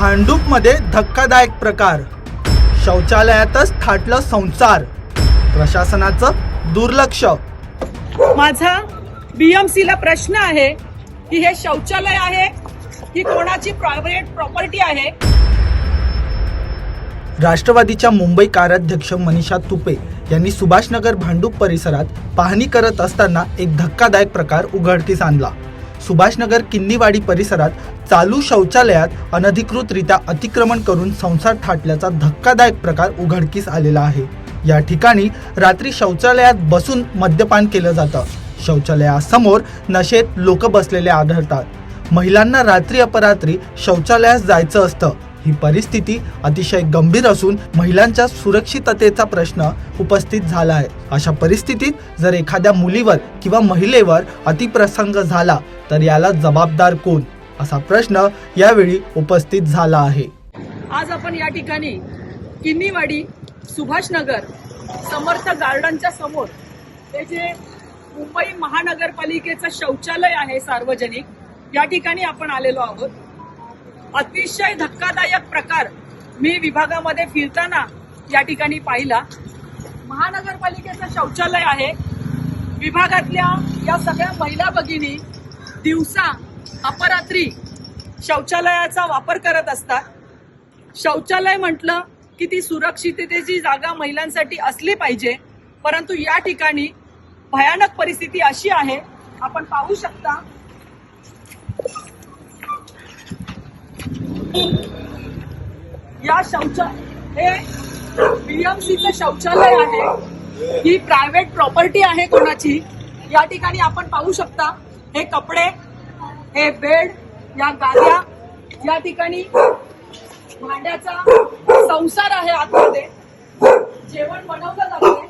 भांडूपमध्ये धक्कादायक प्रकार, शौचालयातच थाटलं संसार, प्रशासनाचं दुर्लक्ष। माझा बीएमसीला प्रश्न आहे की हे शौचालय आहे की कोणाची प्रायव्हेट प्रॉपर्टी आहे। राष्ट्रवादीच्या मुंबई कार्याध्यक्ष मनीषा तुपे यांनी सुभाषनगर भांडूप परिसरात पाहणी करत असताना एक धक्कादायक प्रकार उघडकीस आणला। सुभाषनगर किन्नीवाडी परिसरात चालू शौचालयात अनधिकृतरित्या अतिक्रमण करून संसार थाटल्याचा धक्कादायक प्रकार उघडकीस आलेला आहे। या ठिकाणी रात्री शौचालयात बसून मद्यपान केलं जातं। शौचालयासमोर नशेत लोक बसलेले आढळतात। महिलांना रात्री अपरात्री शौचालयात जायचं असतं। ही परिस्थिती अतिशय गंभीर असून महिलांच्या सुरक्षिततेचा प्रश्न उपस्थित झाला आहे। अशा परिस्थितीत जर एखाद्या मुलीवर किंवा महिलेवर अतिप्रसंग झाला तर याला जबाबदार कोण, असा प्रश्न यावेळी उपस्थित झाला आहे। आज आपण या ठिकाणी किन्नीवाडी सुभाषनगर समर्थ गार्डनच्या समोर हे जे मुंबई महानगरपालिकेचं शौचालय आहे सार्वजनिक, या ठिकाणी आपण आलेलो आहोत। अतिशय धक्कादायक प्रकार मी विभागामध्ये फिरताना या ठिकाणी पाहिला। महानगरपालिकेचं शौचालय आहे। विभागातल्या या सगळ्या महिला भगिनी दिवसा अपरात्री शौचालयाचा वापर करत असतात। शौचालय म्हटलं की ती सुरक्षिततेची जागा महिलांसाठी असली पाहिजे, परंतु या ठिकाणी भयानक परिस्थिती अशी आहे, आपण पाहू शकता। या हे बीएमसीचं शौचालय आहे, ही प्रायव्हेट प्रॉपर्टी आहे कोणाची। या ठिकाणी आपण पाहू शकता हे कपडे, हे बेड, या गाद्या, या ठिकाणी भांड्याचा संसार आहे। आतमध्ये जेवण बनवलं जातंय,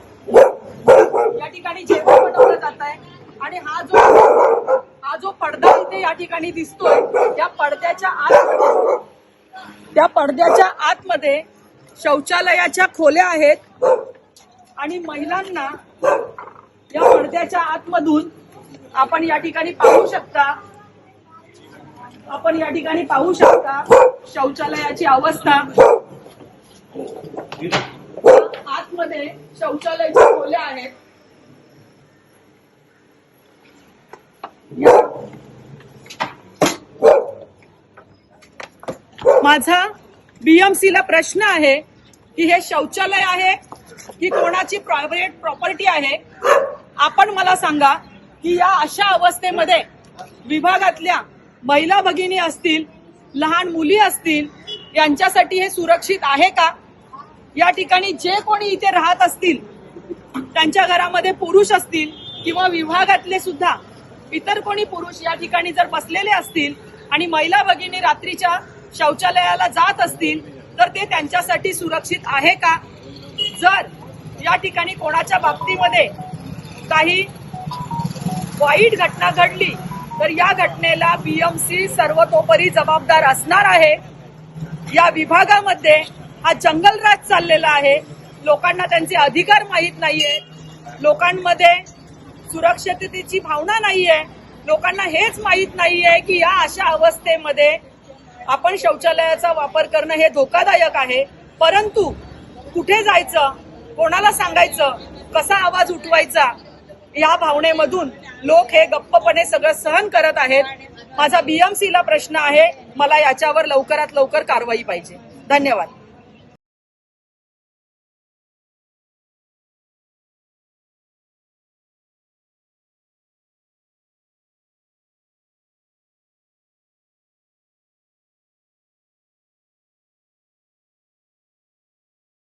या ठिकाणी जेवण बनवलं जात आहे। आणि हा जो पडदा इथे या ठिकाणी दिसतोय, त्या पडद्याच्या आतमध्ये शौचालयाच्या खोल्या आहेत आणि महिलांना या पडद्याच्या आतमधून आपण या ठिकाणी पाहू शकता शौचालयाची अवस्था। आतमध्ये शौचालयाच्या खोल्या आहेत। माझा बीएमसीला प्रश्न आहे की हे शौचालय आहे की कोणाची प्रायव्हेट प्रॉपर्टी आहे। आपण मला सांगा की या अशा अवस्थेमध्ये विभागातल्या महिला भगिनी असतील, लहान मुली असतील, यांच्यासाठी हे सुरक्षित आहे का? या ठिकाणी जे कोणी इथे राहत असतील, त्यांच्या घरामध्ये पुरुष असतील किंवा विभागातले सुद्धा इतर कोणी पुरुष या ठिकाणी जर बसलेले असतील आणि महिला भगिनी रात्रीच्या शौचालयाला जात असतील तर ते त्यांच्यासाठी सुरक्षित आहे का? जर या ठिकाणी कोणाच्या बाबतीमध्ये काही वाईट घटना घडली तर या घटनेला बीएमसी सर्वतोपरी जबाबदार असणार आहे। या विभागामध्ये हा जंगलराज चाललेला आहे। लोकांना त्यांचे अधिकार माहीत नाहीये, लोकांमध्ये सुरक्षिततेची भावना नाहीये, लोकांना हेच माहीत नाहीये की या अशा अवस्थेमध्ये आपण शौचालयाचा वापर करणं हे धोकादायक आहे। परंतु कुठे जायचं, कोणाला सांगायचं, कसा आवाज उठवायचा, या भावनेमधून लोक हे गप्पपणे सगळं सहन करत आहेत। माझा बीएमसीला प्रश्न आहे, मला याच्यावर लवकरात लवकर कारवाई पाहिजे। धन्यवाद।